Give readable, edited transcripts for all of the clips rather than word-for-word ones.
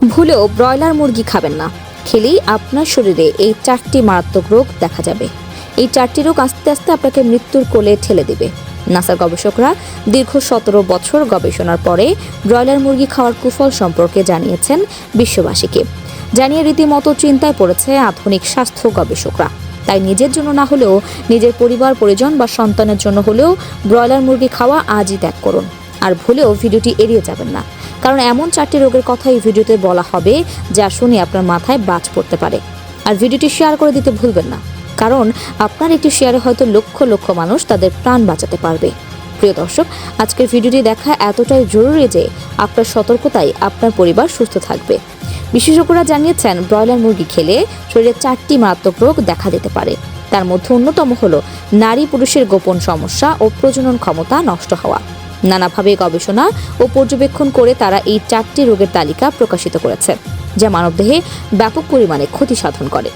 ভুলেও ব্রয়লার মুরগি খাবেন না। খেলেই আপনার শরীরে এই 4টি মারাত্মক রোগ দেখা যাবে। এই 4টি রোগ আস্তে আস্তে আপনাকে মৃত্যুর কোলে ঠেলে দেবে। নাসার গবেষকরা দীর্ঘ 17 বছর গবেষণার পরে ব্রয়লার মুরগি খাওয়ার কুফল সম্পর্কে জানিয়েছেন বিশ্ববাসীকে। জানিয়ে রীতিমতো চিন্তায় পড়েছে আধুনিক স্বাস্থ্য গবেষকরা। তাই নিজের জন্য না হলেও নিজের পরিবার পরিজন বা সন্তানের জন্য হলেও ব্রয়লার মুরগি খাওয়া আজই ত্যাগ করুন। আর ভুলেও ভিডিওটি এড়িয়ে যাবেন না, কারণ এমন 4টি রোগের কথা এই ভিডিওতে বলা হবে যা শুনে আপনার মাথায় বাজ পড়তে পারে। আর ভিডিওটি শেয়ার করে দিতে ভুলবেন না, কারণ আপনার একটি শেয়ারে হয়তো লক্ষ লক্ষ মানুষ তাদের প্রাণ বাঁচাতে পারবে। প্রিয় দর্শক, আজকের ভিডিওটি দেখা এতটাই জরুরি যে আপনার সতর্কতায় আপনার পরিবার সুস্থ থাকবে। বিশেষজ্ঞরা জানিয়েছেন ব্রয়লার মুরগি খেলে শরীরে 4টি মারাত্মক রোগ দেখা দিতে পারে। তার মধ্যে অন্যতম হলো নারী পুরুষের গোপন সমস্যা ও প্রজনন ক্ষমতা নষ্ট হওয়া। নানাভাবে গবেষণা ও পর্যবেক্ষণ করে তারা এই 4টি রোগের তালিকা প্রকাশিত করেছে, যা মানবদেহে ব্যাপক পরিমাণে ক্ষতি সাধন করে।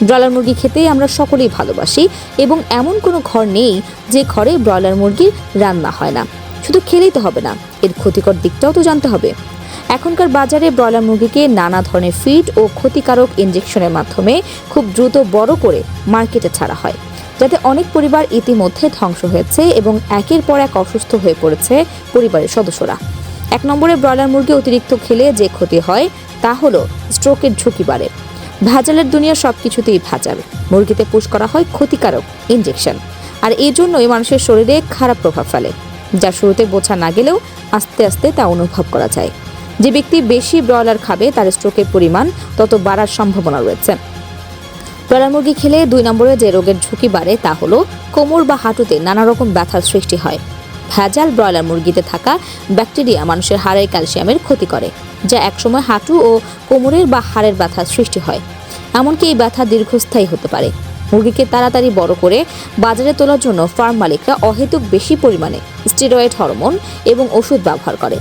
ব্রয়লার মুরগি খেতে আমরা সকলেই ভালোবাসি এবং এমন কোনো ঘর নেই যে ঘরে ব্রয়লার মুরগির রান্না হয় না। শুধু খেলেই তো হবে না, এর ক্ষতিকর দিকটাও তো জানতে হবে। এখনকার বাজারে ব্রয়লার মুরগিকে নানা ধরনের ফিড ও ক্ষতিকারক ইনজেকশনের মাধ্যমে খুব দ্রুত বড় করে মার্কেটে ছাড়া হয়, যাতে অনেক পরিবার ইতিমধ্যে ধ্বংস হয়েছে এবং একের পর এক অসুস্থ হয়ে পড়েছে পরিবারের সদস্যরা। 1 নম্বরে ব্রয়লার মুরগি অতিরিক্ত খেলে যে ক্ষতি হয় তা হলো স্ট্রোকের ঝুঁকি বাড়ে। ভেজালের দুনিয়া সবকিছুতেই ভেজাল। মুরগিতে পুশ করা হয় ক্ষতিকারক ইনজেকশন, আর এই জন্যই মানুষের শরীরে খারাপ প্রভাব ফেলে, যা শুরুতে বোঝা না গেলেও আস্তে আস্তে তা অনুভব করা যায়। যে ব্যক্তি বেশি ব্রয়লার খাবে তার স্ট্রোকের পরিমাণ তত বাড়ার সম্ভাবনা রয়েছে। ব্রয়লার মুরগি খেলে 2 নম্বরে যে রোগের ঝুঁকি বাড়ে তা হলো কোমর বা হাঁটুতে নানা রকম ব্যথার সৃষ্টি হয়। ভেজাল ব্রয়লার মুরগিতে থাকা ব্যাকটেরিয়া মানুষের হাড়ের ক্যালসিয়ামের ক্ষতি করে, যা একসময় হাঁটু ও কোমরের বা হাড়ের ব্যথার সৃষ্টি হয়। এমনকি এই ব্যথা দীর্ঘস্থায়ী হতে পারে। মুরগিকে তাড়াতাড়ি বড় করে বাজারে তোলার জন্য ফার্ম মালিকরা অহেতুক বেশি পরিমাণে স্টেরয়েড হরমোন এবং ওষুধ ব্যবহার করে।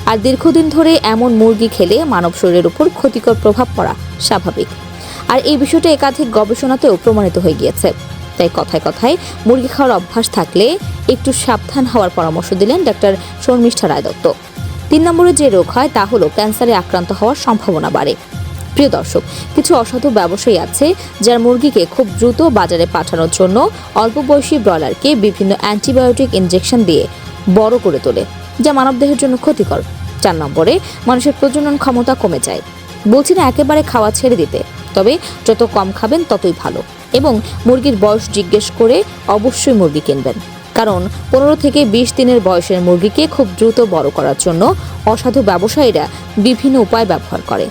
আর দীর্ঘদিন ধরে এমন মুরগি খেলে মানব শরীরের উপর ক্ষতিকর প্রভাব পড়া স্বাভাবিক। আর এই বিষয়টা একাধিক গবেষণাতেও প্রমাণিত হয়ে গিয়েছে। তাই কথায় কথায় মুরগি খাওয়ার অভ্যাস থাকলে একটু সাবধান হওয়ার পরামর্শ দিলেন ডাক্তার শর্মিষ্ঠা রায় দত্ত। 3 নম্বরে যে রোগ হয় তা হলো ক্যান্সারে আক্রান্ত হওয়ার সম্ভাবনা বাড়ে। প্রিয় দর্শক, কিছু অসাধু ব্যবসায়ী আছে যারা মুরগিকে খুব দ্রুত বাজারে পাঠানোর জন্য অল্প বয়সী ব্রয়লারকে বিভিন্ন অ্যান্টিবায়োটিক ইনজেকশন দিয়ে বড় করে তোলে, যা মানবদেহের জন্য ক্ষতিকর। 4 নম্বরে মানুষের প্রজনন ক্ষমতা কমে যায়। বলছি না একেবারে খাওয়া ছেড়ে দিতে, তবে যত কম খাবেন ততই ভালো। এবং মুরগির বয়স জিজ্ঞেস করে অবশ্যই মুরগি কিনবেন, কারণ 15 থেকে 20 দিনের বয়সের মুরগিকে খুব দ্রুত বড় করার জন্য অসাধু ব্যবসায়ীরা বিভিন্ন উপায় ব্যবহার করে।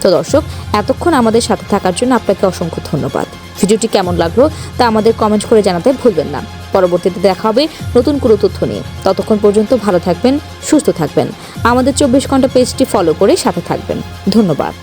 তো দর্শক, এতক্ষণ আমাদের সাথে থাকার জন্য আপনাকে অসংখ্য ধন্যবাদ। ভিডিওটি কেমন লাগলো তা আমাদের কমেন্ট করে জানাতে ভুলবেন না। পরবর্তীতে দেখা হবে নতুন কোনো তথ্য নিয়ে। ততক্ষণ পর্যন্ত ভালো থাকবেন, সুস্থ থাকবেন। আমাদের 24 ঘন্টা পেজটি ফলো করে সাথে থাকবেন। ধন্যবাদ।